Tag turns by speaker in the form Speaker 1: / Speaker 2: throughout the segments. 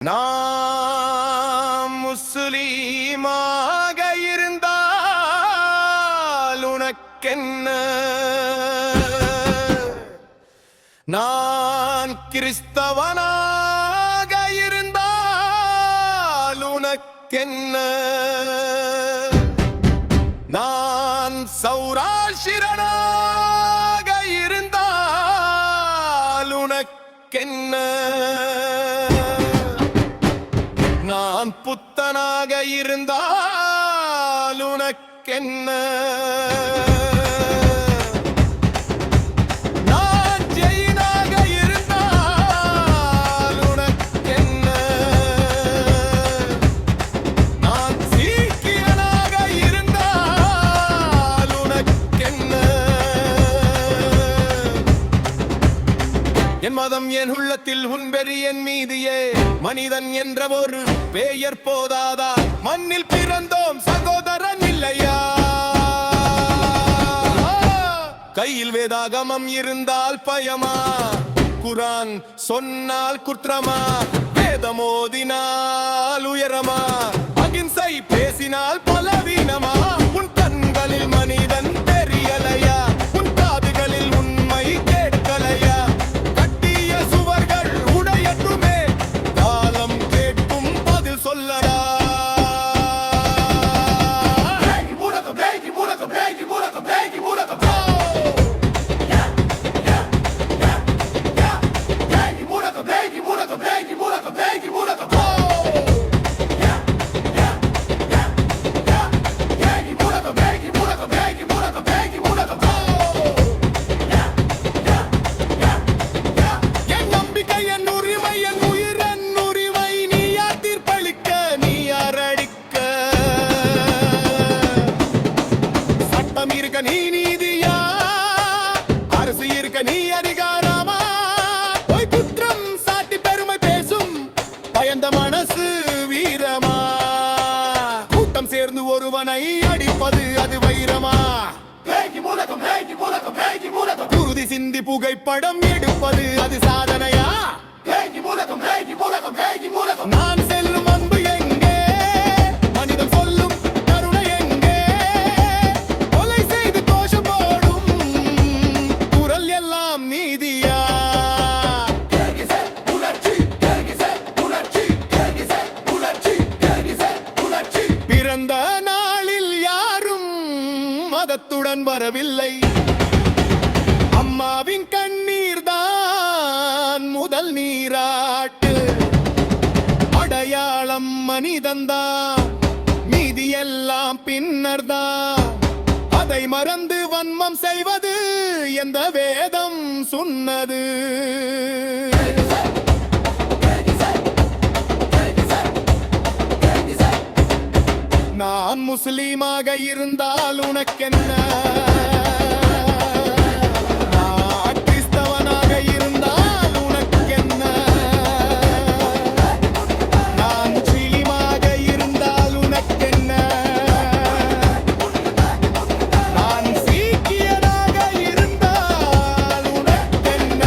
Speaker 1: நாம் முஸ்லீமாக இருந்தால் உனக்கென்ன, நான் கிறிஸ்தவனாக இருந்தால் உனக்கென்ன, நான் சௌராஷ்டிரனாக இருந்தால் உனக்கென்ன, நான் புத்தனாக இருந்தால் உனக்கென்ன, நான் ஜெயினாக இருந்தால் உனக்கென்ன, நான் சீக்கியனாக இருந்தால் உனக்கென்ன, என் மதம் என் உள்ளத்தில் உன் பெரி என் மீதியே, மனிதன் என்ற ஒரு பெயர் போதாதா, மண்ணில் பிறந்தோம் சகோதரன் இல்லையா, கையில் வேதாகமம் இருந்தால் பயமா, குரான் சொன்னால் குற்றமா, வேதமோதினால் உயரமா, அகிம்சை பேசினால் பலவீனமா, உன் கண்களில் மனிதன் தெரியலையா, உன் காதுகளில் உண்மை கேட்கலையா, கட்டிய சுவர்கள் உடையட்டுமே, காலம் கேட்கும் பதில் சொல்லடா. நீ நீதியா, அரசு இருக்க நீ அதிகாரமா, போய் குற்றம் சாட்டி பெருமை பேசும் பயந்த மனசு வீரமா, கூட்டம் சேர்ந்து ஒருவனை அடிப்பது அது வைரமா, குருதி சிந்தி புகைப்படம் எடுப்பது அது சாதனையா, நான் செல்லும் அன்பு எங்கே, மனிதன் சொல்லும் கருணை எங்கே, கொலை செய்து கோஷம் போடும் குரல் எல்லாம் நீதியா, பிறந்த நாளில் யாரும் மதத்துடன் வரவில்லை, அம்மாவின் கண்ணீர் தான் முதல் நீராட்டு, அடையாளம் மனிதன்தான், மீதி எல்லாம் பின்னர்தான், அதை மறந்து வன்மம் செய்வது எந்த வேதம் சொன்னது, நான் முஸ்லீமாக இருந்தால் உனக்கென்ன, நான் கிறிஸ்தவனாக இருந்தால் உனக்கென்ன, நான் முஸ்லீமாக இருந்தால் உனக்கென்ன, நான் சீக்கியனாக இருந்தால் உனக்கென்ன,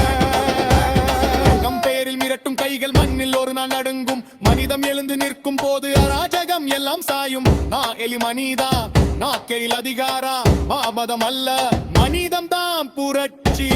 Speaker 1: நம் பேரில் மிரட்டும் கைகள் மண்ணில் ஒரு நாள் நடுங்கும், மனிதம் எழுந்து நிற்கும் போது அராஜகம் எல்லாம் சாயும், நான் எலி மனிதா, நான் கையில் அதிகாரா, மாபதம் அல்ல மனிதம் தான் புரட்சி.